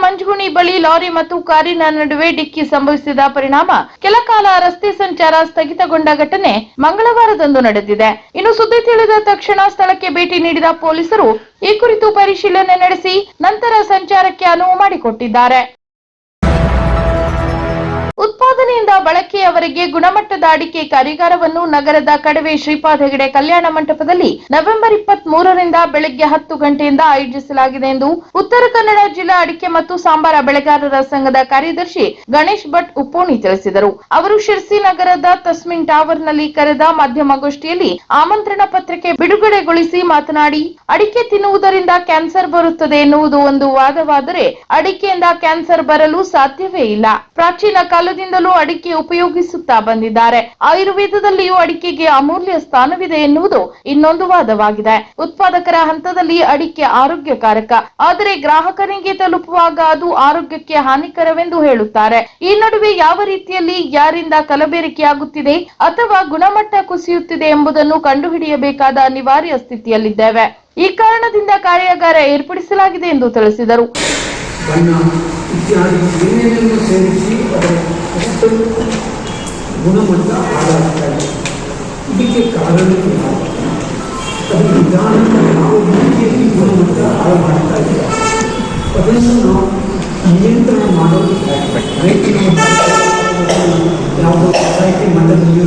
ಮಂಜುಗುಣಿ ಬಳಿ ಲಾರಿ ಮತ್ತು ಕಾರಿನ ನಡುವೆ ಡಿಕ್ಕಿ ಸಂಭವಿಸಿದ ಪರಿಣಾಮ ಕೆಲಕಾಲ ರಸ್ತೆ ಸಂಚಾರ ಸ್ಥಗಿತಗೊಂಡ ಘಟನೆ ಮಂಗಳವಾರದಂದು ನಡೆದಿದೆ. ಇನ್ನು ಸುದ್ದಿ ತಿಳಿದ ತಕ್ಷಣ ಸ್ಥಳಕ್ಕೆ ಭೇಟಿ ನೀಡಿದ ಪೊಲೀಸರು ಈ ಕುರಿತು ಪರಿಶೀಲನೆ ನಡೆಸಿ ನಂತರ ಸಂಚಾರಕ್ಕೆ ಅನುವು ಮಾಡಿಕೊಟ್ಟಿದ್ದಾರೆ. ಉತ್ಪಾದನೆಯಿಂದ ಬಳಕೆಯವರೆಗೆ ಗುಣಮಟ್ಟದ ಅಡಿಕೆ ಕಾರ್ಯಾಗಾರವನ್ನು ನಗರದ ಕಡವೆ ಶ್ರೀಪಾದ ಹೆಗಡೆ ಕಲ್ಯಾಣ ಮಂಟಪದಲ್ಲಿ ನವೆಂಬರ್ 23ರಿಂದ ಬೆಳಗ್ಗೆ 10 ಗಂಟೆಯಿಂದ ಆಯೋಜಿಸಲಾಗಿದೆ ಎಂದು ಉತ್ತರ ಕನ್ನಡ ಜಿಲ್ಲಾ ಅಡಿಕೆ ಮತ್ತು ಸಾಂಬಾರ ಬೆಳೆಗಾರರ ಸಂಘದ ಕಾರ್ಯದರ್ಶಿ ಗಣೇಶ್ ಭಟ್ ಉಪ್ಪೋಣಿ ತಿಳಿಸಿದರು. ಅವರು ಶಿರ್ಸಿ ನಗರದ ತಸ್ಮಿನ್ ಟವರ್ನಲ್ಲಿ ಕರೆದ ಮಾಧ್ಯಮಗೋಷ್ಠಿಯಲ್ಲಿ ಆಮಂತ್ರಣ ಪತ್ರಿಕೆ ಬಿಡುಗಡೆಗೊಳಿಸಿ ಮಾತನಾಡಿ, ಅಡಿಕೆ ತಿನ್ನುವುದರಿಂದ ಕ್ಯಾನ್ಸರ್ ಬರುತ್ತದೆ ಎನ್ನುವುದು ಒಂದು ವಾದವಾದರೆ ಅಡಿಕೆಯಿಂದ ಕ್ಯಾನ್ಸರ್ ಬರಲು ಸಾಧ್ಯವೇ ಇಲ್ಲ. ಪ್ರಾಚೀನ ಕಾಲದಿಂದಲೂ ಅಡಿಕೆ ಉಪಯೋಗಿಸುತ್ತಾ ಬಂದಿದ್ದಾರೆ. ಆಯುರ್ವೇದದಲ್ಲಿಯೂ ಅಡಿಕೆಗೆ ಅಮೂಲ್ಯ ಸ್ಥಾನವಿದೆ ಎನ್ನುವುದು ಇನ್ನೊಂದು ವಾದವಾಗಿದೆ. ಉತ್ಪಾದಕರ ಹಂತದಲ್ಲಿ ಅಡಿಕೆ ಆರೋಗ್ಯಕಾರಕ, ಆದರೆ ಗ್ರಾಹಕರಿಗೆ ತಲುಪುವಾಗ ಅದು ಆರೋಗ್ಯಕ್ಕೆ ಹಾನಿಕರವೆಂದು ಹೇಳುತ್ತಾರೆ. ಈ ನಡುವೆ ಯಾವ ರೀತಿಯಲ್ಲಿ ಯಾರಿಂದ ಕಲಬೆರಕೆಯಾಗುತ್ತಿದೆ ಅಥವಾ ಗುಣಮಟ್ಟ ಕುಸಿಯುತ್ತಿದೆ ಎಂಬುದನ್ನು ಕಂಡುಹಿಡಿಯಬೇಕಾದ ಅನಿವಾರ್ಯ ಸ್ಥಿತಿಯಲ್ಲಿದ್ದೇವೆ. ಈ ಕಾರಣದಿಂದ ಕಾರ್ಯಾಗಾರ ಏರ್ಪಡಿಸಲಾಗಿದೆ ಎಂದು ತಿಳಿಸಿದರು. ಇತ್ಯಾದಿ ಏನೇನನ್ನು ಸೇರಿಸಿ ಅದರ ಎಷ್ಟು ಗುಣಮಟ್ಟ ಹಾಳಾಗ್ತಾರೆ. ಇದಕ್ಕೆ ಕಾರಣ ಅದು ನಿಧಾನಕ್ಕೆ ನಾವು ರೀತಿಯಲ್ಲಿ ಗುಣಮಟ್ಟ ಹಾಳು ಮಾಡ್ತಾ ಇದ್ದೇವೆ. ಅದನ್ನು ನಾವು ನಿಯಂತ್ರಣ ಮಾಡೋದು ರೈತರು ಯಾವುದೋ ಸೊಸೈಟಿ ಮಟ್ಟದಲ್ಲಿ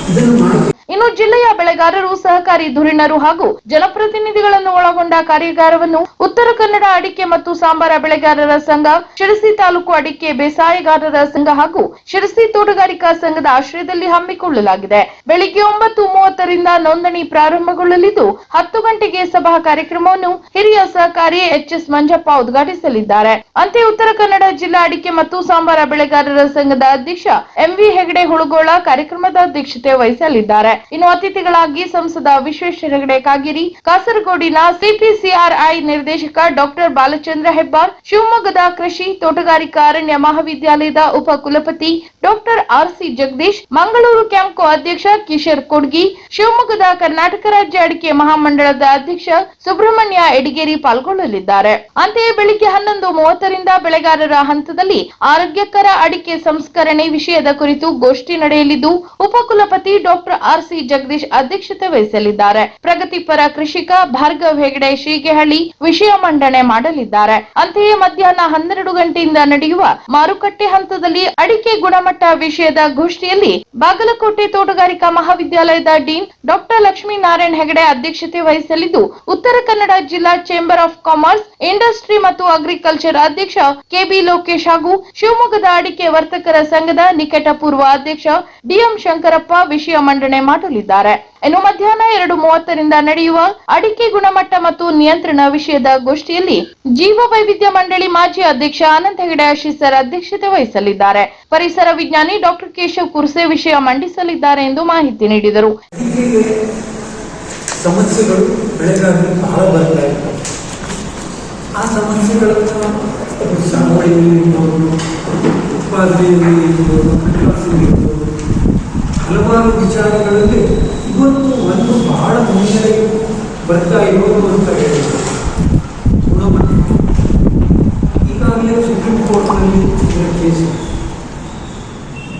ಇದನ್ನು ಮಾಡಿ. ಇನ್ನು ಜಿಲ್ಲೆಯ ಬೆಳೆಗಾರರು, ಸಹಕಾರಿ ಧುರೀಣರು ಹಾಗೂ ಜನಪ್ರತಿನಿಧಿಗಳನ್ನು ಒಳಗೊಂಡ ಕಾರ್ಯಾಗಾರವನ್ನು ಉತ್ತರ ಕನ್ನಡ ಅಡಿಕೆ ಮತ್ತು ಸಾಂಬಾರ ಬೆಳೆಗಾರರ ಸಂಘ, ಶಿರಸಿ ತಾಲೂಕು ಅಡಿಕೆ ಬೇಸಾಯಗಾರರ ಸಂಘ ಹಾಗೂ ಶಿರಸಿ ತೋಟಗಾರಿಕಾ ಸಂಘದ ಆಶ್ರಯದಲ್ಲಿ ಹಮ್ಮಿಕೊಳ್ಳಲಾಗಿದೆ. ಬೆಳಿಗ್ಗೆ 9:30ರಿಂದ ನೋಂದಣಿ ಪ್ರಾರಂಭಗೊಳ್ಳಲಿದ್ದು 10 ಗಂಟೆಗೆ ಸಭಾ ಕಾರ್ಯಕ್ರಮವನ್ನು ಹಿರಿಯ ಸಹಕಾರಿ ಎಚ್.ಎಸ್. ಮಂಜಪ್ಪ ಉದ್ಘಾಟಿಸಲಿದ್ದಾರೆ. ಅಂತೆ ಉತ್ತರ ಕನ್ನಡ ಜಿಲ್ಲಾ ಅಡಿಕೆ ಮತ್ತು ಸಾಂಬಾರ ಬೆಳೆಗಾರರ ಸಂಘದ ಅಧ್ಯಕ್ಷ ಎಂ.ವಿ. ಹೆಗಡೆ ಹುಳುಗೋಳ ಕಾರ್ಯಕ್ರಮದ ಅಧ್ಯಕ್ಷತೆ ವಹಿಸಲಿದ್ದಾರೆ. ಇನ್ನು ಅತಿಥಿಗಳಾಗಿ ಸಂಸದ ವಿಶ್ವೇಶ್ವರ ಹೆಗಡೆ ಕಾಗೇರಿ, ಕಾಸರಗೋಡಿನ ಸಿಪಿಸಿಆರ್ಐ ನಿರ್ದೇಶಕ ಡಾಕ್ಟರ್ ಬಾಲಚಂದ್ರ ಹೆಬ್ಬಾರ್, ಶಿವಮೊಗ್ಗದ ಕೃಷಿ ತೋಟಗಾರಿಕಾ ಅರಣ್ಯ ಮಹಾವಿದ್ಯಾಲಯದ ಉಪ ಕುಲಪತಿ ಡಾಕ್ಟರ್ ಆರ್.ಸಿ. ಜಗದೀಶ್, ಮಂಗಳೂರು ಕ್ಯಾಂಪ್ಕೋ ಅಧ್ಯಕ್ಷ ಕಿಶೋರ್ ಕೊಡ್ಗಿ, ಶಿವಮೊಗ್ಗದ ಕರ್ನಾಟಕ ರಾಜ್ಯ ಅಡಿಕೆ ಮಹಾಮಂಡಳದ ಅಧ್ಯಕ್ಷ ಸುಬ್ರಹ್ಮಣ್ಯ ಎಡಿಗೇರಿ ಪಾಲ್ಗೊಳ್ಳಲಿದ್ದಾರೆ. ಅಂತೆಯೇ ಬೆಳಿಗ್ಗೆ 11:30ರಿಂದ ಬೆಳೆಗಾರರ ಹಂತದಲ್ಲಿ ಆರೋಗ್ಯಕರ ಅಡಿಕೆ ಸಂಸ್ಕರಣೆ ವಿಷಯದ ಕುರಿತು ಗೋಷ್ಠಿ ನಡೆಯಲಿದ್ದು ಉಪಕುಲಪತಿ ಡಾಕ್ಟರ್ ಆರ್.ಸಿ. ಜಗದೀಶ್ ಅಧ್ಯಕ್ಷತೆ ವಹಿಸಲಿದ್ದಾರೆ. ಪ್ರಗತಿಪರ ಕೃಷಿಕ ಭಾರ್ಗವ್ ಹೆಗಡೆ ಶ್ರೀಗೆಹಳ್ಳಿ ವಿಷಯ ಮಂಡನೆ ಮಾಡಲಿದ್ದಾರೆ. ಅಂತೆಯೇ ಮಧ್ಯಾಹ್ನ 12 ಗಂಟೆಯಿಂದ ನಡೆಯುವ ಮಾರುಕಟ್ಟೆ ಹಂತದಲ್ಲಿ ಅಡಿಕೆ ಗುಣಮಟ್ಟ ವಿಷಯದ ಗೋಷ್ಠಿಯಲ್ಲಿ ಬಾಗಲಕೋಟೆ ತೋಟಗಾರಿಕಾ ಮಹಾವಿದ್ಯಾಲಯದ ಡೀನ್ ಡಾಕ್ಟರ್ ಲಕ್ಷ್ಮೀನಾರಾಯಣ ಹೆಗಡೆ ಅಧ್ಯಕ್ಷತೆ ವಹಿಸಲಿದ್ದು, ಉತ್ತರ ಕನ್ನಡ ಜಿಲ್ಲಾ ಚೇಂಬರ್ ಆಫ್ ಕಾಮರ್ಸ್, ಇಂಡಸ್ಟ್ರಿ ಮತ್ತು ಅಗ್ರಿಕಲ್ಚರ್ ಅಧ್ಯಕ್ಷ ಕೆಬಿ ಲೋಕೇಶ್ ಹಾಗೂ ಶಿವಮೊಗ್ಗದ ಅಡಿಕೆ ವರ್ತಕರ ಸಂಘದ ನಿಕಟಪೂರ್ವ ಅಧ್ಯಕ್ಷ ಡಿಎಂ ಶಂಕರಪ್ಪ ವಿಷಯ ಮಂಡನೆ ಮಾಡಲಿದ್ದಾರೆ. ಇನ್ನು ಮಧ್ಯಾಹ್ನ 2:30ರಿಂದ ನಡೆಯುವ ಅಡಿಕೆ ಗುಣಮಟ್ಟ ಮತ್ತು ನಿಯಂತ್ರಣ ವಿಷಯದ ಗೋಷ್ಠಿಯಲ್ಲಿ ಜೀವ ವೈವಿಧ್ಯ ಮಂಡಳಿ ಮಾಜಿ ಅಧ್ಯಕ್ಷ ಆನಂದ್ ಹೆಗಡೆ ಆಶೀಸರ್ ಅಧ್ಯಕ್ಷತೆ ವಹಿಸಲಿದ್ದಾರೆ. ಪರಿಸರ ವಿಜ್ಞಾನಿ ಡಾಕ್ಟರ್ ಕೇಶವ್ ಕುರ್ಸೆ ವಿಷಯ ಮಂಡಿಸಲಿದ್ದಾರೆ ಎಂದು ಮಾಹಿತಿ ನೀಡಿದರು. ಸಮಸ್ಯೆಗಳು ಬೆಳೆಗಾರರಿಗೆ ಬಹಳ ಬರ್ತಾ ಇರ್ತವೆ. ಆ ಸಮಸ್ಯೆಗಳನ್ನು ಉತ್ಪಾದನೆಯಲ್ಲಿ ಹಲವಾರು ವಿಚಾರಗಳಲ್ಲಿ ಇವತ್ತು ಒಂದು ಬಹಳ ಮುನ್ನಡೆಗೆ ಬರ್ತಾ ಇರೋದು ಅಂತ ಹೇಳಿದ್ರು. ಗುಣಮಟ್ಟ ಈಗಾಗಲೇ ಸುಪ್ರೀಂ ಕೋರ್ಟ್ನಲ್ಲಿ ಕೇಸ್.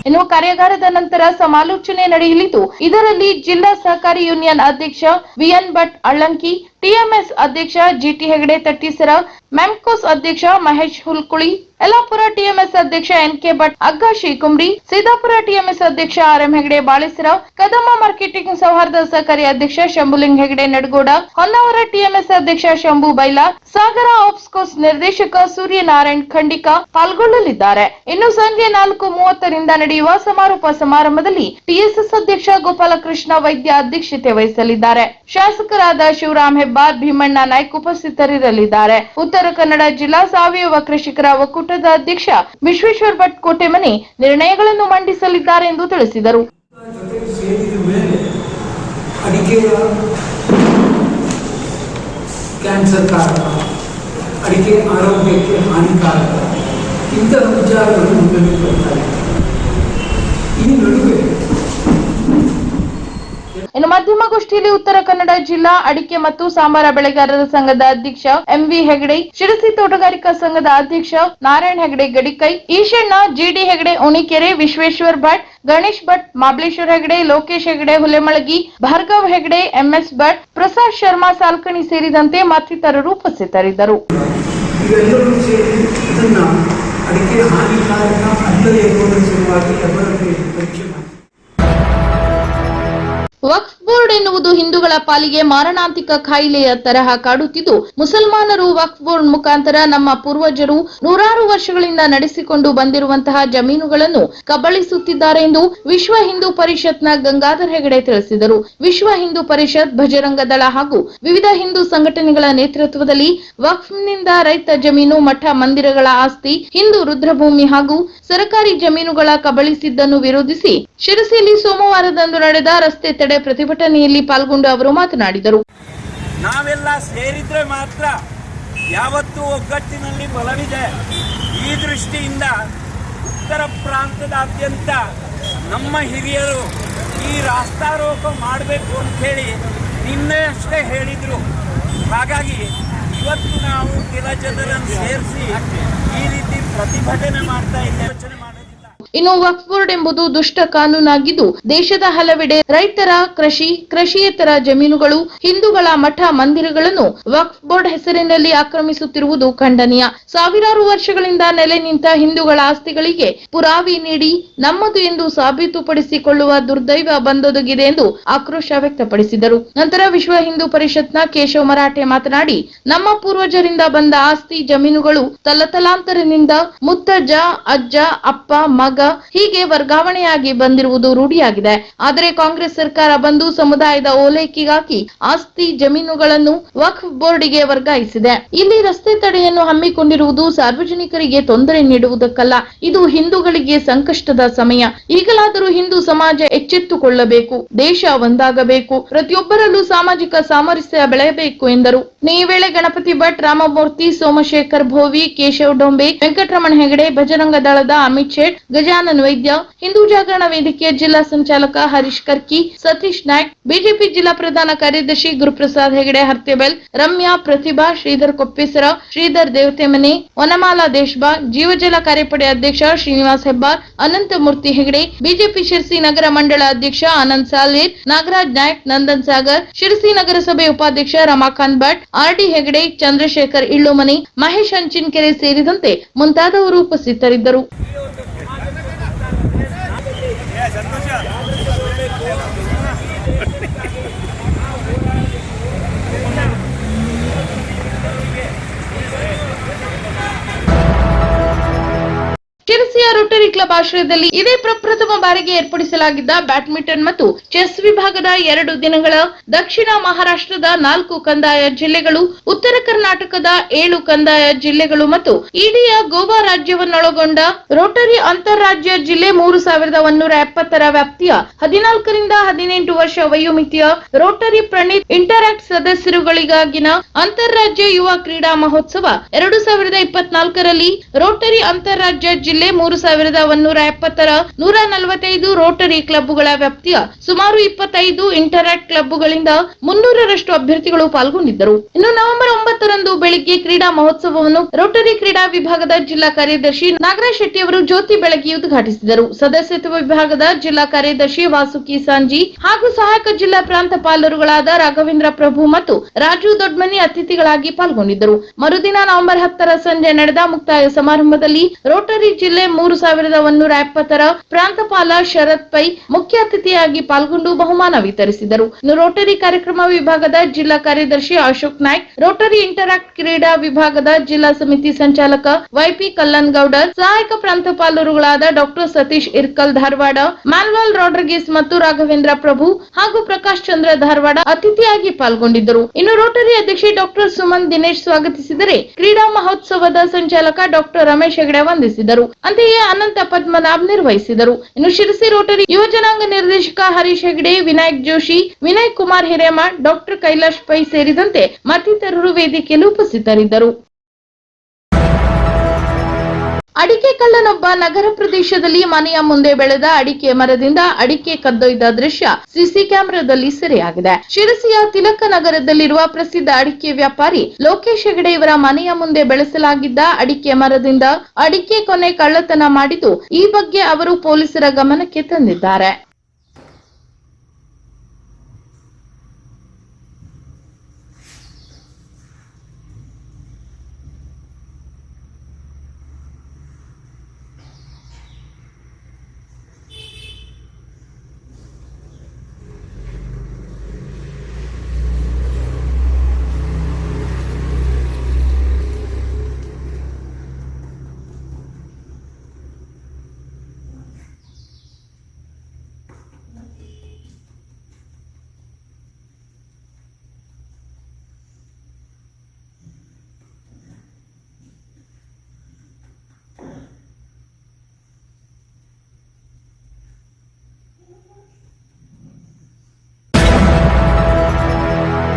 ಇನ್ನು ಕಾರ್ಯಾಗಾರದ ನಂತರ ಸಮಾಲೋಚನೆ ನಡೆಯಲಿದ್ದು, ಇದರಲ್ಲಿ ಜಿಲ್ಲಾ ಸಹಕಾರಿ ಯೂನಿಯನ್ ಅಧ್ಯಕ್ಷ ವಿಎನ್ ಭಟ್ ಅಳ್ಳಂಕಿ, ಟಿಎಂಎಸ್ ಅಧ್ಯಕ್ಷ ಜಿಟಿ ಹೆಗಡೆ ತಟ್ಟಿಸರ, ಮ್ಯಾಮ್ಕೋಸ್ ಅಧ್ಯಕ್ಷ ಮಹೇಶ್ ಹುಲ್ಕುಳಿ, ಯಲ್ಲಾಪುರ ಟಿಎಂಎಸ್ ಅಧ್ಯಕ್ಷ ಎನ್.ಕೆ. ಭಟ್ ಅಗ್ಗಾಶಿ ಕುಮ್ರಿ, ಸಿದ್ದಾಪುರ ಟಿಎಂಎಸ್ ಅಧ್ಯಕ್ಷ ಆರ್.ಎಂ. ಹೆಗಡೆ ಬಾಳೆಸರ, ಕದಮ್ಮ ಮಾರ್ಕೆಟಿಂಗ್ ಸೌಹಾರ್ದ ಸಹಕಾರಿ ಅಧ್ಯಕ್ಷ ಶಂಭುಲಿಂಗ್ ಹೆಗಡೆ ನಡಗೋಡ, ಹೊನ್ನಾವರ ಟಿಎಂಎಸ್ ಅಧ್ಯಕ್ಷ ಶಂಭು ಬೈಲಾ, ಸಾಗರ ಆಫ್ಸ್ಕೋಸ್ ನಿರ್ದೇಶಕ ಸೂರ್ಯನಾರಾಯಣ್ ಖಂಡಿಕ ಪಾಲ್ಗೊಳ್ಳಲಿದ್ದಾರೆ. ಇನ್ನು ಸಂಜೆ 4:30ರಿಂದ ನಡೆಯುವ ಸಮಾರೋಪ ಸಮಾರಂಭದಲ್ಲಿ ಟಿಎಸ್ಎಸ್ ಅಧ್ಯಕ್ಷ ಗೋಪಾಲಕೃಷ್ಣ ವೈದ್ಯ ಅಧ್ಯಕ್ಷತೆ ವಹಿಸಲಿದ್ದಾರೆ. ಶಾಸಕರಾದ ಶಿವರಾಮ್ ಹೆಬ್ಬಾರ್, ಭೀಮಣ್ಣ ನಾಯ್ಕ್ ಉಪಸ್ಥಿತರಿರಲಿದ್ದಾರೆ. ಉತ್ತರ ಕನ್ನಡ ಜಿಲ್ಲಾ ಸಾವಯವ ಕೃಷಿಕರ ಒಕ್ಕೂಟದ ಅಧ್ಯಕ್ಷ ವಿಶ್ವೇಶ್ವರ ಭಟ್ ಕೋಟೆಮನಿ ನಿರ್ಣಯಗಳನ್ನು ಮಂಡಿಸಲಿದ್ದಾರೆ ಎಂದು ತಿಳಿಸಿದರು. ಕ್ಯಾನ್ಸರ್ ಕಾರಕ, ಅಡಿಕೆ ಆರೋಗ್ಯಕ್ಕೆ ಹಾನಿಕಾರಕ, ಇಂತಹ ವಿಚಾರಗಳು ಮುಂದೆ ಬರ್ತಾರೆ. ಈ ನಡುವೆ ಇನ್ನು ಮಾಧ್ಯಮಗೋಷ್ಠಿಯಲ್ಲಿ ಉತ್ತರ ಕನ್ನಡ ಜಿಲ್ಲಾ ಅಡಿಕೆ ಮತ್ತು ಸಾಂಬಾರ ಬೆಳೆಗಾರರ ಸಂಘದ ಅಧ್ಯಕ್ಷ ಎಂವಿ ಹೆಗಡೆ, ಶಿರಸಿ ತೋಟಗಾರಿಕಾ ಸಂಘದ ಅಧ್ಯಕ್ಷ ನಾರಾಯಣ ಹೆಗಡೆ ಗಡಿಕೈ, ಈಶಣ್ಣ, ಜಿಡಿ ಹೆಗಡೆ ಉಣಿಕೆರೆ, ವಿಶ್ವೇಶ್ವರ್ ಭಟ್, ಗಣೇಶ್ ಭಟ್, ಮಾಬ್ಲೇಶ್ವರ್ ಹೆಗಡೆ, ಲೋಕೇಶ್ ಹೆಗಡೆ ಹುಲೆಮಳಗಿ, ಭಾರ್ಗವ್ ಹೆಗಡೆ, ಎಂಎಸ್ ಭಟ್, ಪ್ರಸಾದ್ ಶರ್ಮಾ ಸಾಲ್ಕಣಿ ಸೇರಿದಂತೆ ಮತ್ತಿತರರು ಉಪಸ್ಥಿತರಿದ್ದರು. ಇವೆಲ್ಲರೂ ಸೇರಿ ಇದನ್ನ ಅಡಿಕೆ ಹಾನಿಕಾರಕ ಅಲ್ಲದೆ ಎಂಬುದರ ಸಲುವಾಗಿ ಪರೀಕ್ಷೆ ಮಾಡಿ. ವಕ್ಫ್ ಬೋರ್ಡ್ ಎನ್ನುವುದು ಹಿಂದೂಗಳ ಪಾಲಿಗೆ ಮಾರಣಾಂತಿಕ ಕಾಯಿಲೆಯ ತರಹ ಕಾಡುತ್ತಿದ್ದು, ಮುಸಲ್ಮಾನರು ವಕ್ಫ್ ಬೋರ್ಡ್ ಮುಖಾಂತರ ನಮ್ಮ ಪೂರ್ವಜರು ನೂರಾರು ವರ್ಷಗಳಿಂದ ನಡೆಸಿಕೊಂಡು ಬಂದಿರುವಂತಹ ಜಮೀನುಗಳನ್ನು ಕಬಳಿಸುತ್ತಿದ್ದಾರೆ ಎಂದು ವಿಶ್ವ ಹಿಂದೂ ಪರಿಷತ್ನ ಗಂಗಾಧರ್ ಹೆಗಡೆ ತಿಳಿಸಿದರು. ವಿಶ್ವ ಹಿಂದೂ ಪರಿಷತ್, ಭಜರಂಗ ದಳ ಹಾಗೂ ವಿವಿಧ ಹಿಂದೂ ಸಂಘಟನೆಗಳ ನೇತೃತ್ವದಲ್ಲಿ ವಕ್ಫ್ನಿಂದ ರೈತ ಜಮೀನು, ಮಠ ಮಂದಿರಗಳ ಆಸ್ತಿ, ಹಿಂದೂ ರುದ್ರಭೂಮಿ ಹಾಗೂ ಸರ್ಕಾರಿ ಜಮೀನುಗಳ ಕಬಳಿಸಿದ್ದನ್ನು ವಿರೋಧಿಸಿ ಶಿರಸಿಯಲ್ಲಿ ಸೋಮವಾರದಂದು ನಡೆದ ರಸ್ತೆ ತಡೆ ಪ್ರತಿಭಟನೆಯಲ್ಲಿ ಪಾಲ್ಗೊಂಡು ಅವರು ಮಾತನಾಡಿದರು. ನಾವೆಲ್ಲ ಸೇರಿದ್ರೆ ಮಾತ್ರ ಯಾವತ್ತೂ ಒಗ್ಗಟ್ಟಿನಲ್ಲಿ ಬಲವಿದೆ. ಈ ದೃಷ್ಟಿಯಿಂದ ಉತ್ತರ ಪ್ರಾಂತದಾದ್ಯಂತ ನಮ್ಮ ಹಿರಿಯರು ಈ ರಾಸ್ತಾರೋಕ ಮಾಡಬೇಕು ಅಂತೇಳಿ ನಿನ್ನೆಯಷ್ಟೇ ಹೇಳಿದರು. ಹಾಗಾಗಿ ಇವತ್ತು ನಾವು ಕೆಲ ಜನರನ್ನು ಸೇರಿಸಿ ಈ ರೀತಿ ಪ್ರತಿಭಟನೆ ಮಾಡ್ತಾ ಇದ್ದೇವೆ. ಇನ್ನು ವಕ್ಫ್ ಬೋರ್ಡ್ ಎಂಬುದು ದುಷ್ಟ ಕಾನೂನಾಗಿದ್ದು, ದೇಶದ ಹಲವೆಡೆ ರೈತರ ಕೃಷಿಯೇತರ ಜಮೀನುಗಳು, ಹಿಂದೂಗಳ ಮಠ ಮಂದಿರಗಳನ್ನು ವಕ್ಫ್ ಬೋರ್ಡ್ ಹೆಸರಿನಲ್ಲಿ ಆಕ್ರಮಿಸುತ್ತಿರುವುದು ಖಂಡನೀಯ. ಸಾವಿರಾರು ವರ್ಷಗಳಿಂದ ನೆಲೆ ನಿಂತ ಹಿಂದೂಗಳ ಆಸ್ತಿಗಳಿಗೆ ಪುರಾವೆ ನೀಡಿ ನಮ್ಮದು ಎಂದು ಸಾಬೀತುಪಡಿಸಿಕೊಳ್ಳುವ ದುರ್ದೈವ ಬಂದೊದಗಿದೆ ಎಂದು ಆಕ್ರೋಶ ವ್ಯಕ್ತಪಡಿಸಿದರು. ನಂತರ ವಿಶ್ವ ಹಿಂದೂ ಪರಿಷತ್ನ ಕೇಶವ್ ಮರಾಠೆ ಮಾತನಾಡಿ, ನಮ್ಮ ಪೂರ್ವಜರಿಂದ ಬಂದ ಆಸ್ತಿ ಜಮೀನುಗಳು ತಲತಲಾಂತರದಿಂದ ಮುತ್ತಜ್ಜ, ಅಜ್ಜ, ಅಪ್ಪ, ಮಗ ಹೀಗೆ ವರ್ಗಾವಣೆಯಾಗಿ ಬಂದಿರುವುದು ರೂಢಿಯಾಗಿದೆ. ಆದರೆ ಕಾಂಗ್ರೆಸ್ ಸರ್ಕಾರ ಬಂದು ಸಮುದಾಯದ ಓಲೈಕೆಗಾಗಿ ಆಸ್ತಿ ಜಮೀನುಗಳನ್ನು ವಕ್ಫ್ ಬೋರ್ಡ್ಗೆ ವರ್ಗಾಯಿಸಿದೆ. ಇಲ್ಲಿ ರಸ್ತೆ ತಡೆಯನ್ನು ಹಮ್ಮಿಕೊಂಡಿರುವುದು ಸಾರ್ವಜನಿಕರಿಗೆ ತೊಂದರೆ ನೀಡುವುದಕ್ಕಲ್ಲ, ಇದು ಹಿಂದೂಗಳಿಗೆ ಸಂಕಷ್ಟದ ಸಮಯ. ಈಗಲಾದರೂ ಹಿಂದೂ ಸಮಾಜ ಎಚ್ಚೆತ್ತುಕೊಳ್ಳಬೇಕು, ದೇಶ ಒಂದಾಗಬೇಕು, ಪ್ರತಿಯೊಬ್ಬರಲ್ಲೂ ಸಾಮಾಜಿಕ ಸಾಮರಸ್ಯ ಬೆಳೆಯಬೇಕು ಎಂದರು. ಈ ವೇಳೆ ಗಣಪತಿ ಭಟ್, ರಾಮಮೂರ್ತಿ, ಸೋಮಶೇಖರ್ ಭೋವಿ, ಕೇಶವ್ ಡೊಂಬೆ, ವೆಂಕಟರಮಣ ಹೆಗಡೆ, ಭಜರಂಗ ದಳದ ಅಮಿತ್ ಶೇಟ್, ಗಜಾನನ್ ವೈದ್ಯ, ಹಿಂದೂ ಜಾಗರಣ ವೇದಿಕೆಯ ಜಿಲ್ಲಾ ಸಂಚಾಲಕ ಹರೀಶ್ ಕರ್ಕಿ, ಸತೀಶ್ ನಾಯ್ಕ್, ಬಿಜೆಪಿ ಜಿಲ್ಲಾ ಪ್ರಧಾನ ಕಾರ್ಯದರ್ಶಿ ಗುರುಪ್ರಸಾದ್ ಹೆಗಡೆ ಹರ್ತೆಬೆಲ್, ರಮ್ಯಾ, ಪ್ರತಿಭಾ, ಶ್ರೀಧರ್ ಕೊಪ್ಪೇಸರ, ಶ್ರೀಧರ್ ದೇವತೆಮನೆ, ವನಮಾಲಾ ದೇಶಬಾ, ಜೀವಜಲ ಕಾರ್ಯಪಡೆ ಅಧ್ಯಕ್ಷ ಶ್ರೀನಿವಾಸ್ ಹೆಬ್ಬಾರ್, ಅನಂತಮೂರ್ತಿ ಹೆಗಡೆ, ಬಿಜೆಪಿ ಶಿರಸಿ ನಗರ ಮಂಡಳ ಅಧ್ಯಕ್ಷ ಆನಂದ್ ಸಾಲೇರ್, ನಾಗರಾಜ್ ನಾಯ್ಕ್, ನಂದನ್ ಸಾಗರ್, ಶಿರಸಿ ನಗರಸಭೆ ಉಪಾಧ್ಯಕ್ಷ ರಮಾಕಾಂತ್ ಭಟ್, ಆರ್ಡಿ ಹೆಗಡೆ, ಚಂದ್ರಶೇಖರ್ ಇಳ್ಳುಮನಿ, ಮಹೇಶ್ ಹಂಚಿನಕೆರೆ ಸೇರಿದಂತೆ ಮುಂತಾದವರು ಉಪಸ್ಥಿತರಿದ್ದರು. ಶಿರಸಿಯ ರೋಟರಿ ಕ್ಲಬ್ ಆಶ್ರಯದಲ್ಲಿ ಇದೇ ಪ್ರಪ್ರಥಮ ಬಾರಿಗೆ ಏರ್ಪಡಿಸಲಾಗಿದ್ದ ಬ್ಯಾಡ್ಮಿಂಟನ್ ಮತ್ತು ಚೆಸ್ ವಿಭಾಗದ 2 ದಿನಗಳ ದಕ್ಷಿಣ ಮಹಾರಾಷ್ಟ್ರದ 4 ಕಂದಾಯ ಜಿಲ್ಲೆಗಳು, ಉತ್ತರ ಕರ್ನಾಟಕದ 7 ಕಂದಾಯ ಜಿಲ್ಲೆಗಳು ಮತ್ತು ಇಡೀ ಗೋವಾ ರಾಜ್ಯವನ್ನೊಳಗೊಂಡ ರೋಟರಿ ಅಂತಾರಾಜ್ಯ ಜಿಲ್ಲೆ 3170 ವ್ಯಾಪ್ತಿಯ 14 ರಿಂದ 18 ವರ್ಷ ವಯೋಮಿತಿಯ ರೋಟರಿ ಪ್ರಣೀತ್ ಇಂಟರಾಕ್ಟ್ ಸದಸ್ಯರುಗಳಿಗಾಗಿನ ಅಂತಾರಾಜ್ಯ ಯುವ ಕ್ರೀಡಾ ಮಹೋತ್ಸವ 2024ರಲ್ಲಿ ರೋಟರಿ ಅಂತಾರಾಜ್ಯ ಜಿಲ್ಲೆ 3170 145 ರೋಟರಿ ಕ್ಲಬ್ಗಳ ವ್ಯಾಪ್ತಿಯ ಸುಮಾರು 25 ಇಂಟರಾಕ್ಟ್ ಕ್ಲಬ್ಗಳಿಂದ 300ರಷ್ಟು ಅಭ್ಯರ್ಥಿಗಳು ಪಾಲ್ಗೊಂಡಿದ್ದರು. ಇನ್ನು ನವೆಂಬರ್ 9ರಂದು ಬೆಳಿಗ್ಗೆ ಕ್ರೀಡಾ ಮಹೋತ್ಸವವನ್ನು ರೋಟರಿ ಕ್ರೀಡಾ ವಿಭಾಗದ ಜಿಲ್ಲಾ ಕಾರ್ಯದರ್ಶಿ ನಾಗರಾಜ್ ಶೆಟ್ಟಿ ಅವರು ಜ್ಯೋತಿ ಬೆಳಗಿ ಉದ್ಘಾಟಿಸಿದರು. ಸದಸ್ಯತ್ವ ವಿಭಾಗದ ಜಿಲ್ಲಾ ಕಾರ್ಯದರ್ಶಿ ವಾಸುಕಿ ಸಾಂಜಿ ಹಾಗೂ ಸಹಾಯಕ ಜಿಲ್ಲಾ ಪ್ರಾಂತಪಾಲರುಗಳಾದ ರಾಘವೇಂದ್ರ ಪ್ರಭು ಮತ್ತು ರಾಜು ದೊಡ್ಮನಿ ಅತಿಥಿಗಳಾಗಿ ಪಾಲ್ಗೊಂಡಿದ್ದರು. ಮರುದಿನ ನವೆಂಬರ್ 10ರ ಸಂಜೆ ನಡೆದ ಮುಕ್ತಾಯ ಸಮಾರಂಭದಲ್ಲಿ ರೋಟರಿ ಜಿಲ್ಲೆ 3170 ಪ್ರಾಂತಪಾಲ ಶರತ್ ಪೈ ಮುಖ್ಯ ಅತಿಥಿಯಾಗಿ ಪಾಲ್ಗೊಂಡು ಬಹುಮಾನ ವಿತರಿಸಿದರು. ರೋಟರಿ ಕಾರ್ಯಕ್ರಮ ವಿಭಾಗದ ಜಿಲ್ಲಾ ಕಾರ್ಯದರ್ಶಿ ಅಶೋಕ್ ನಾಯ್ಕ್, ರೋಟರಿ ಇಂಟರಾಕ್ಟ್ ಕ್ರೀಡಾ ವಿಭಾಗದ ಜಿಲ್ಲಾ ಸಮಿತಿ ಸಂಚಾಲಕ ವೈಪಿ ಕಲ್ಲನ್ಗೌಡರ್, ಸಹಾಯಕ ಪ್ರಾಂತಪಾಲರುಗಳಾದ ಡಾಕ್ಟರ್ ಸತೀಶ್ ಇರ್ಕಲ್ ಧಾರವಾಡ, ಮ್ಯಾನ್ವಲ್ ರಾಡ್ರಿಗೇಸ್ ಮತ್ತು ರಾಘವೇಂದ್ರ ಪ್ರಭು ಹಾಗೂ ಪ್ರಕಾಶ್ ಚಂದ್ರ ಧಾರವಾಡ ಅತಿಥಿಯಾಗಿ ಪಾಲ್ಗೊಂಡಿದ್ದರು. ಇನ್ನು ರೋಟರಿ ಅಧ್ಯಕ್ಷೆ ಡಾಕ್ಟರ್ ಸುಮನ್ ದಿನೇಶ್ ಸ್ವಾಗತಿಸಿದರೆ, ಕ್ರೀಡಾ ಮಹೋತ್ಸವದ ಸಂಚಾಲಕ ಡಾಕ್ಟರ್ ರಮೇಶ್ ಹೆಗಡೆ ವಂದಿಸಿದರು. ಅಂತೆಯೇ ಅನಂತ ಪದ್ಮನಾಭ್ ನಿರ್ವಹಿಸಿದರು. ಇನ್ನು ಶಿರಸಿ ರೋಟರಿ ಯುವಜನಾಂಗ ನಿರ್ದೇಶಕ ಹರೀಶ್ ಹೆಗಡೆ, ವಿನಾಯಕ್ ಜೋಶಿ, ವಿನಯ್ ಕುಮಾರ್ ಹಿರೇಮಠ್, ಡಾಕ್ಟರ್ ಕೈಲಾಶ್ ಪೈ ಸೇರಿದಂತೆ ಮತ್ತಿತರರು ವೇದಿಕೆಯಲ್ಲಿ ಉಪಸ್ಥಿತರಿದ್ದರು. ಅಡಿಕೆ ಕಳ್ಳನೊಬ್ಬ ನಗರ ಪ್ರದೇಶದಲ್ಲಿ ಮನೆಯ ಮುಂದೆ ಬೆಳೆದ ಅಡಿಕೆ ಮರದಿಂದ ಅಡಿಕೆ ಕದ್ದೊಯ್ದ ದೃಶ್ಯ ಸಿಸಿ ಕ್ಯಾಮೆರಾದಲ್ಲಿ ಸೆರೆಯಾಗಿದೆ. ಶಿರಸಿಯ ತಿಲಕ ನಗರದಲ್ಲಿರುವ ಪ್ರಸಿದ್ಧ ಅಡಿಕೆ ವ್ಯಾಪಾರಿ ಲೋಕೇಶ್ ಹೆಗಡೆ ಇವರ ಮನೆಯ ಮುಂದೆ ಬೆಳೆಸಲಾಗಿದ್ದ ಅಡಿಕೆ ಮರದಿಂದ ಅಡಿಕೆ ಕೊನೆ ಕಳ್ಳತನ ಮಾಡಿದ್ದು, ಈ ಬಗ್ಗೆ ಅವರು ಪೊಲೀಸರ ಗಮನಕ್ಕೆ ತಂದಿದ್ದಾರೆ.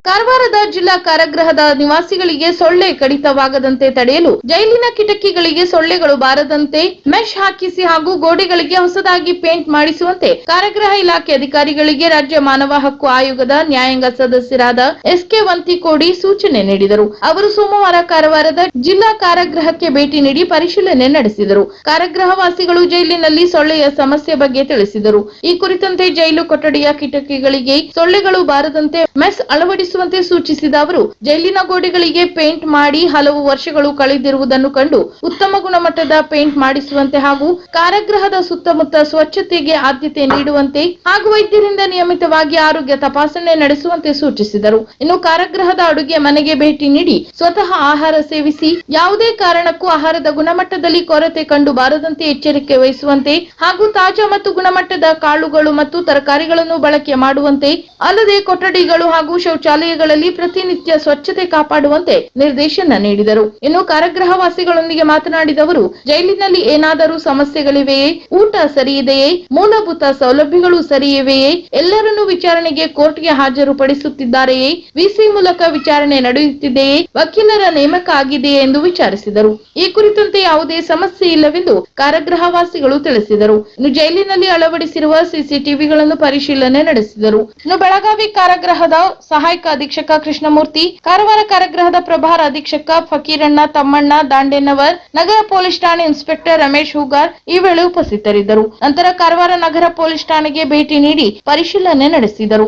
ಕಾರವಾರದ ಜಿಲ್ಲಾ ಕಾರಾಗೃಹದ ನಿವಾಸಿಗಳಿಗೆ ಸೊಳ್ಳೆ ಕಡಿತವಾಗದಂತೆ ತಡೆಯಲು ಜೈಲಿನ ಕಿಟಕಿಗಳಿಗೆ ಸೊಳ್ಳೆಗಳು ಬಾರದಂತೆ ಮೆಶ್ ಹಾಕಿಸಿ ಹಾಗೂ ಗೋಡೆಗಳಿಗೆ ಹೊಸದಾಗಿ ಪೇಂಟ್ ಮಾಡಿಸುವಂತೆ ಕಾರಾಗೃಹ ಇಲಾಖೆ ಅಧಿಕಾರಿಗಳಿಗೆ ರಾಜ್ಯ ಮಾನವ ಹಕ್ಕು ಆಯೋಗದ ನ್ಯಾಯಾಂಗ ಸದಸ್ಯರಾದ ಎಸ್.ಕೆ. ವಂತಿಕೋಡಿ ಸೂಚನೆ ನೀಡಿದರು. ಅವರು ಸೋಮವಾರ ಕಾರವಾರದ ಜಿಲ್ಲಾ ಕಾರಾಗೃಹಕ್ಕೆ ಭೇಟಿ ನೀಡಿ ಪರಿಶೀಲನೆ ನಡೆಸಿದರು. ಕಾರಾಗೃಹವಾಸಿಗಳು ಜೈಲಿನಲ್ಲಿ ಸೊಳ್ಳೆಯ ಸಮಸ್ಯೆ ಬಗ್ಗೆ ತಿಳಿಸಿದರು. ಈ ಕುರಿತಂತೆ ಜೈಲು ಕೊಠಡಿಯ ಕಿಟಕಿಗಳಿಗೆ ಸೊಳ್ಳೆಗಳು ಬಾರದಂತೆ ಮೆಸ್ ಅಳವಡಿಸುವಂತೆ ಸೂಚಿಸಿದ ಅವರು ಜೈಲಿನ ಗೋಡೆಗಳಿಗೆ ಪೇಂಟ್ ಮಾಡಿ ಹಲವು ವರ್ಷಗಳು ಕಳೆದಿರುವುದನ್ನು ಕಂಡು ಉತ್ತಮ ಗುಣಮಟ್ಟದ ಪೇಂಟ್ ಮಾಡಿಸುವಂತೆ ಹಾಗೂ ಕಾರಾಗೃಹದ ಸುತ್ತಮುತ್ತ ಸ್ವಚ್ಛತೆಗೆ ಆದ್ಯತೆ ನೀಡುವಂತೆ ಹಾಗೂ ವೈದ್ಯರಿಂದ ನಿಯಮಿತವಾಗಿ ಆರೋಗ್ಯ ತಪಾಸಣೆ ನಡೆಸುವಂತೆ ಸೂಚಿಸಿದರು. ಇನ್ನು ಕಾರಾಗೃಹದ ಅಡುಗೆ ಮನೆಗೆ ಭೇಟಿ ನೀಡಿ ಸ್ವತಃ ಆಹಾರ ಸೇವಿಸಿ ಯಾವುದೇ ಕಾರಣಕ್ಕೂ ಆಹಾರದ ಗುಣಮಟ್ಟದಲ್ಲಿ ಕೊರತೆ ಕಂಡು ಬಾರದಂತೆ ಎಚ್ಚರಿಕೆ ವಹಿಸುವಂತೆ ಹಾಗೂ ತಾಜಾ ಮತ್ತು ಗುಣಮಟ್ಟದ ಕಾಳುಗಳು ಮತ್ತು ತರಕಾರಿಗಳನ್ನು ಬಳಕೆ ಮಾಡುವಂತೆ ಅಲ್ಲದೆ ಕೊಠಡಿಗಳು ಹಾಗೂ ಶೌಚಾಲಯಗಳಲ್ಲಿ ಪ್ರತಿನಿತ್ಯ ಸ್ವಚ್ಛತೆ ಕಾಪಾಡುವಂತೆ ನಿರ್ದೇಶನ ನೀಡಿದರು. ಇನ್ನು ಕಾರಾಗೃಹವಾಸಿಗಳೊಂದಿಗೆ ಮಾತನಾಡಿದ ಅವರು ಜೈಲಿನಲ್ಲಿ ಏನಾದರೂ ಸಮಸ್ಯೆಗಳಿವೆಯೇ, ಊಟ ಸರಿಯಿದೆಯೇ, ಮೂಲಭೂತ ಸೌಲಭ್ಯಗಳು ಸರಿಯಿವೆಯೇ, ಎಲ್ಲರನ್ನೂ ವಿಚಾರಣೆಗೆ ಕೋರ್ಟ್ಗೆ ಹಾಜರುಪಡಿಸುತ್ತಿದ್ದಾರೆಯೇ, ವಿಸಿ ಮೂಲಕ ವಿಚಾರಣೆ ನಡೆಯುತ್ತಿದೆಯೇ, ವಕೀಲರ ನೇಮಕ ಆಗಿದೆಯೇ ಎಂದು ವಿಚಾರಿಸಿದರು. ಈ ಕುರಿತಂತೆ ಯಾವುದೇ ಸಮಸ್ಯೆ ಇಲ್ಲವೆಂದು ಕಾರಾಗೃಹವಾಸಿಗಳು ತಿಳಿಸಿದರು. ಇನ್ನು ಜೈಲಿನಲ್ಲಿ ಅಳವಡಿಸಿರುವ ಸಿಸಿಟಿವಿಗಳನ್ನು ಪರಿಶೀಲನೆ ನಡೆಸಿದರು. ಇನ್ನು ಬೆಳಗಾವಿ ಕಾರಾಗೃಹದ ಸಹಾಯಕ ಅಧೀಕ್ಷಕ ಕೃಷ್ಣಮೂರ್ತಿ, ಕಾರವಾರ ಕಾರಾಗೃಹದ ಪ್ರಭಾರ ಅಧೀಕ್ಷಕ ಫಕೀರಣ್ಣ ತಮ್ಮಣ್ಣ ದಾಂಡೇನವರ್, ನಗರ ಪೊಲೀಸ್ ಠಾಣೆ ಇನ್ಸ್ಪೆಕ್ಟರ್ ರಮೇಶ್ ಹೂಗಾರ್ ಈ ವೇಳೆ ಉಪಸ್ಥಿತರಿದ್ದರು. ನಂತರ ಕಾರವಾರ ನಗರ ಪೊಲೀಸ್ ಠಾಣೆಗೆ ಭೇಟಿ ನೀಡಿ ಪರಿಶೀಲನೆ ನಡೆಸಿದರು.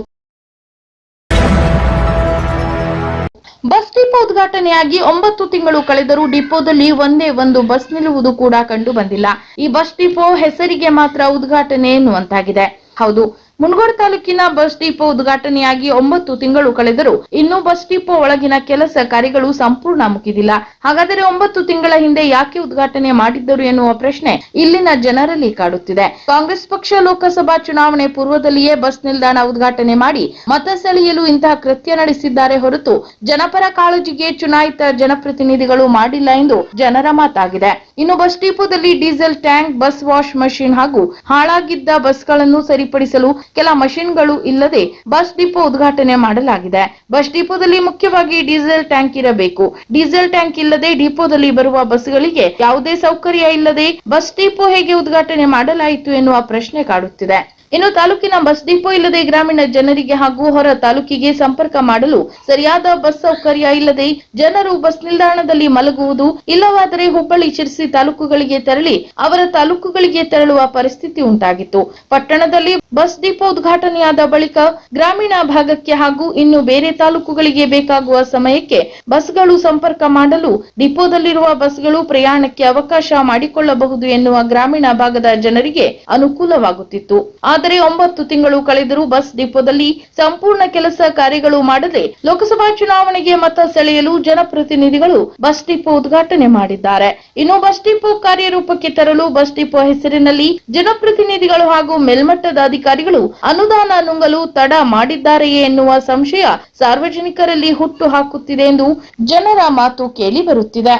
ಬಸ್ ಡಿಪೋ ಉದ್ಘಾಟನೆಯಾಗಿ 9 ತಿಂಗಳು ಕಳೆದರೂ ಡಿಪೋದಲ್ಲಿ ಒಂದೇ ಒಂದು ಬಸ್ ನಿಲ್ಲುವುದು ಕೂಡ ಕಂಡು ಬಂದಿಲ್ಲ. ಈ ಬಸ್ ಡಿಪೋ ಹೆಸರಿಗೆ ಮಾತ್ರ ಉದ್ಘಾಟನೆ ಎನ್ನುವಂತಾಗಿದೆ. ಹೌದು, ಮುನಗೋಡ ತಾಲೂಕಿನ ಬಸ್ ಡಿಪೋ ಉದ್ಘಾಟನೆಯಾಗಿ 9 ತಿಂಗಳು ಕಳೆದರೂ ಇನ್ನೂ ಬಸ್ ಡಿಪೋ ಒಳಗಿನ ಕೆಲಸ ಕಾರ್ಯಗಳು ಸಂಪೂರ್ಣ ಮುಗಿದಿಲ್ಲ. ಹಾಗಾದರೆ 9 ತಿಂಗಳ ಹಿಂದೆ ಯಾಕೆ ಉದ್ಘಾಟನೆ ಮಾಡಿದ್ದರು ಎನ್ನುವ ಪ್ರಶ್ನೆ ಇಲ್ಲಿನ ಜನರಲ್ಲಿ ಕಾಡುತ್ತಿದೆ. ಕಾಂಗ್ರೆಸ್ ಪಕ್ಷ ಲೋಕಸಭಾ ಚುನಾವಣೆ ಪೂರ್ವದಲ್ಲಿಯೇ ಬಸ್ ನಿಲ್ದಾಣ ಉದ್ಘಾಟನೆ ಮಾಡಿ ಮತ ಸೆಳೆಯಲು ಇಂತಹ ಕೃತ್ಯ ನಡೆಸಿದ್ದಾರೆ ಹೊರತು ಜನಪರ ಕಾಳಜಿಗೆ ಚುನಾಯಿತ ಜನಪ್ರತಿನಿಧಿಗಳು ಮಾಡಿಲ್ಲ ಎಂದು ಜನರ ಮಾತಾಗಿದೆ. ಇನ್ನು ಬಸ್ ಡಿಪೋದಲ್ಲಿ diesel tank, bus wash machine ಹಾಗೂ ಹಾಳಾಗಿದ್ದ ಬಸ್ಗಳನ್ನು ಸರಿಪಡಿಸಲು ಕೆಲ ಮಷಿನ್ಗಳು ಇಲ್ಲದೆ ಬಸ್ ಡಿಪೋ ಉದ್ಘಾಟನೆ ಮಾಡಲಾಗಿದೆ. ಬಸ್ ಡಿಪೋದಲ್ಲಿ ಮುಖ್ಯವಾಗಿ ಡೀಸೆಲ್ ಟ್ಯಾಂಕ್ ಇರಬೇಕು. ಡೀಸೆಲ್ ಟ್ಯಾಂಕ್ ಇಲ್ಲದೆ ಡಿಪೋದಲ್ಲಿ ಬರುವ ಬಸ್ಗಳಿಗೆ ಯಾವುದೇ ಸೌಕರ್ಯ ಇಲ್ಲದೆ ಬಸ್ ಡಿಪೋ ಹೇಗೆ ಉದ್ಘಾಟನೆ ಮಾಡಲಾಯಿತು ಎನ್ನುವ ಪ್ರಶ್ನೆ ಕಾಡುತ್ತಿದೆ. ಇನ್ನು ತಾಲೂಕಿನ ಬಸ್ ಡಿಪೋ ಇಲ್ಲದೆ ಗ್ರಾಮೀಣ ಜನರಿಗೆ ಹಾಗೂ ಹೊರ ತಾಲೂಕಿಗೆ ಸಂಪರ್ಕ ಮಾಡಲು ಸರಿಯಾದ ಬಸ್ ಸೌಕರ್ಯ ಇಲ್ಲದೆ ಜನರು ಬಸ್ ನಿಲ್ದಾಣದಲ್ಲಿ ಮಲಗುವುದು, ಇಲ್ಲವಾದರೆ ಹುಬ್ಬಳ್ಳಿ, ಶಿರಸಿ ತಾಲೂಕುಗಳಿಗೆ ತೆರಳಿ ಅವರ ತಾಲೂಕುಗಳಿಗೆ ತೆರಳುವ ಪರಿಸ್ಥಿತಿ ಉಂಟಾಗಿತ್ತು. ಪಟ್ಟಣದಲ್ಲಿ ಬಸ್ ಡಿಪೋ ಉದ್ಘಾಟನೆಯಾದ ಬಳಿಕ ಗ್ರಾಮೀಣ ಭಾಗಕ್ಕೆ ಹಾಗೂ ಇನ್ನು ಬೇರೆ ತಾಲೂಕುಗಳಿಗೆ ಬೇಕಾಗುವ ಸಮಯಕ್ಕೆ ಬಸ್ಗಳು ಸಂಪರ್ಕ ಮಾಡಲು ಡಿಪೋದಲ್ಲಿರುವ ಬಸ್ಗಳು ಪ್ರಯಾಣಕ್ಕೆ ಅವಕಾಶ ಮಾಡಿಕೊಳ್ಳಬಹುದು ಎನ್ನುವ ಗ್ರಾಮೀಣ ಭಾಗದ ಜನರಿಗೆ ಅನುಕೂಲವಾಗುತ್ತಿತ್ತು. ಆದರೆ 9 ತಿಂಗಳು ಕಳೆದರೂ ಬಸ್ ಡಿಪೋದಲ್ಲಿ ಸಂಪೂರ್ಣ ಕೆಲಸ ಕಾರ್ಯಗಳು ಮಾಡದೆ ಲೋಕಸಭಾ ಚುನಾವಣೆಗೆ ಮತ ಸೆಳೆಯಲು ಜನಪ್ರತಿನಿಧಿಗಳು ಬಸ್ ಡಿಪೋ ಉದ್ಘಾಟನೆ ಮಾಡಿದ್ದಾರೆ. ಇನ್ನು ಬಸ್ ಡಿಪೋ ಕಾರ್ಯರೂಪಕ್ಕೆ ತರಲು ಬಸ್ ಡಿಪೋ ಹೆಸರಿನಲ್ಲಿ ಜನಪ್ರತಿನಿಧಿಗಳು ಹಾಗೂ ಮೇಲ್ಮಟ್ಟದ ಅಧಿಕಾರಿಗಳು ಅನುದಾನ ನುಂಗಲು ತಡ ಮಾಡಿದ್ದಾರೆಯೇ ಎನ್ನುವ ಸಂಶಯ ಸಾರ್ವಜನಿಕರಲ್ಲಿ ಹುಟ್ಟು ಹಾಕುತ್ತಿದೆ ಎಂದು ಜನರ ಮಾತು ಕೇಳಿ ಬರುತ್ತಿದೆ.